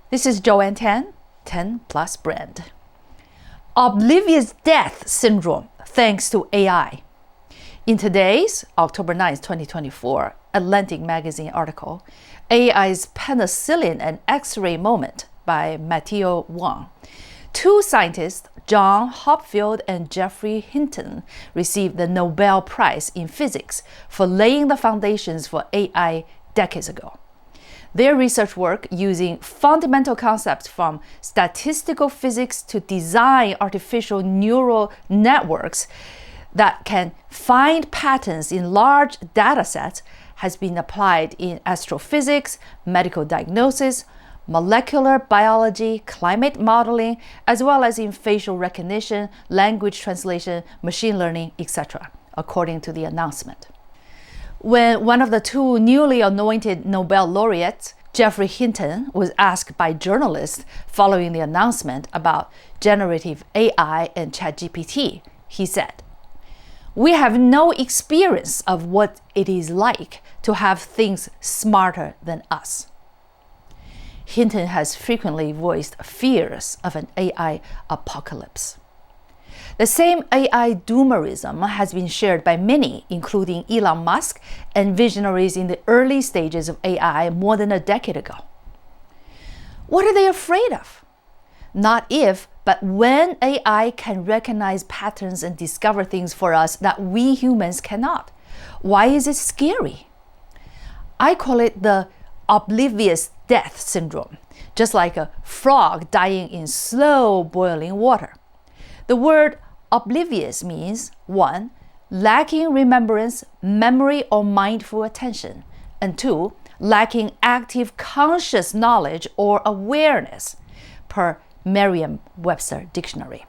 This is Joanne 10 Plus Brand. Oblivious death syndrome thanks to AI. In today's October 9th, 2024, Atlantic Magazine article, AI's Penicillin and X-ray Moment by Matthew Wang. Two scientists, John Hopfield and Geoffrey Hinton, received the Nobel Prize in physics for laying the foundations for AI decades ago. Their research work using fundamental concepts from statistical physics to design artificial neural networks that can find patterns in large data sets has been applied in astrophysics, medical diagnosis, molecular biology, climate modeling, as well as in facial recognition, language translation, machine learning, etc., according to the announcement. When one of the two newly anointed Nobel laureates, Geoffrey Hinton, was asked by journalists following the announcement about generative AI and ChatGPT, he said, "We have no experience of what it is like to have things smarter than us." Hinton has frequently voiced fears of an AI apocalypse. The same AI doomerism has been shared by many, including Elon Musk and visionaries in the early stages of AI more than a decade ago. What are they afraid of? Not if, but when AI can recognize patterns and discover things for us that we humans cannot. Why is it scary? I call it the oblivious death syndrome, just like a frog dying in slow boiling water. The word oblivious means 1. Lacking remembrance, memory, or mindful attention, and 2. Lacking active conscious knowledge or awareness, per Merriam-Webster dictionary.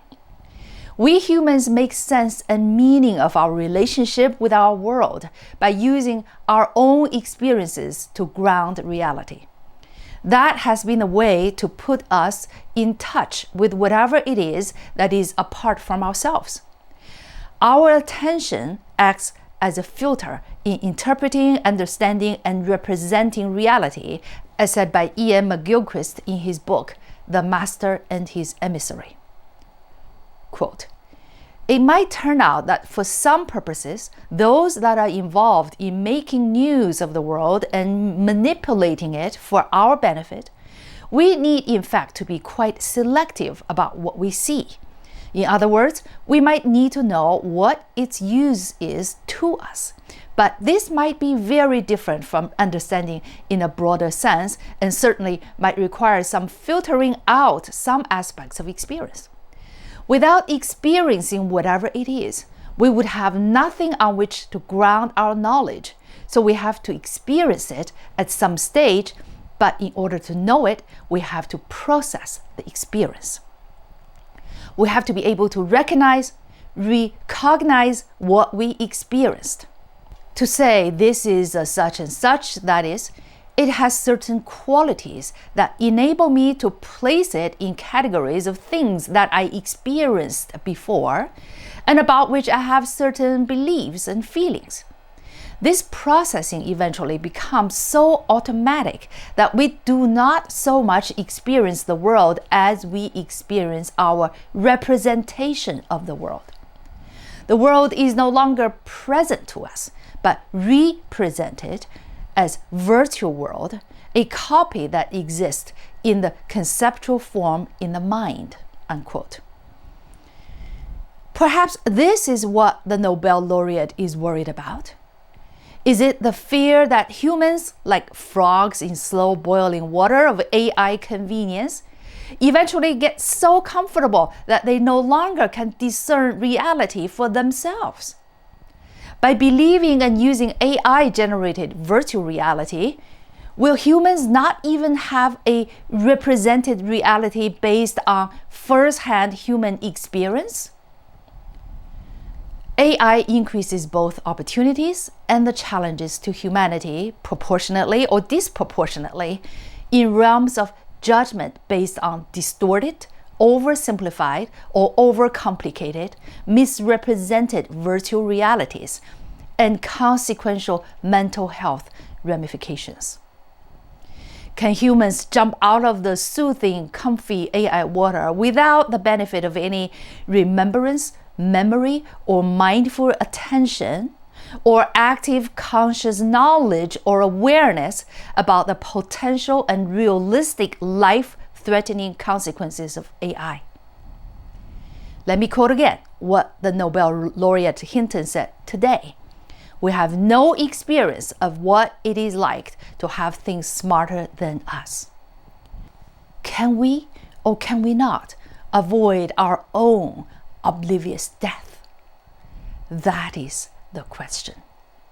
We humans make sense and meaning of our relationship with our world by using our own experiences to ground reality. That has been a way to put us in touch with whatever it is that is apart from ourselves. Our attention acts as a filter in interpreting, understanding, and representing reality, as said by Ian McGilchrist in his book, The Master and His Emissary. Quote, "It might turn out that for some purposes, those that are involved in making news of the world and manipulating it for our benefit, we need in fact to be quite selective about what we see. In other words, we might need to know what its use is to us. But this might be very different from understanding in a broader sense and certainly might require some filtering out some aspects of experience. Without experiencing whatever it is, we would have nothing on which to ground our knowledge, so we have to experience it at some stage, but in order to know it, we have to process the experience. We have to be able to recognize what we experienced. To say this is a such and such, that is, it has certain qualities that enable me to place it in categories of things that I experienced before and about which I have certain beliefs and feelings. This processing eventually becomes so automatic that we do not so much experience the world as we experience our representation of the world. The world is no longer present to us, but represented as virtual world, a copy that exists in the conceptual form in the mind." Unquote. Perhaps this is what the Nobel laureate is worried about. Is it the fear that humans, like frogs in slow boiling water of AI convenience, eventually get so comfortable that they no longer can discern reality for themselves? By believing and using AI-generated virtual reality, will humans not even have a represented reality based on first-hand human experience? AI increases both opportunities and the challenges to humanity proportionately or disproportionately in realms of judgment based on distorted, oversimplified, or overcomplicated, misrepresented virtual realities and consequential mental health ramifications. Can humans jump out of the soothing, comfy AI water without the benefit of any remembrance, memory, or mindful attention, or active conscious knowledge or awareness about the potential and realistic life-threatening consequences of AI? Let me quote again what the Nobel laureate Hinton said today. We have no experience of what it is like to have things smarter than us. Can we or can we not avoid our own oblivious death? That is the question.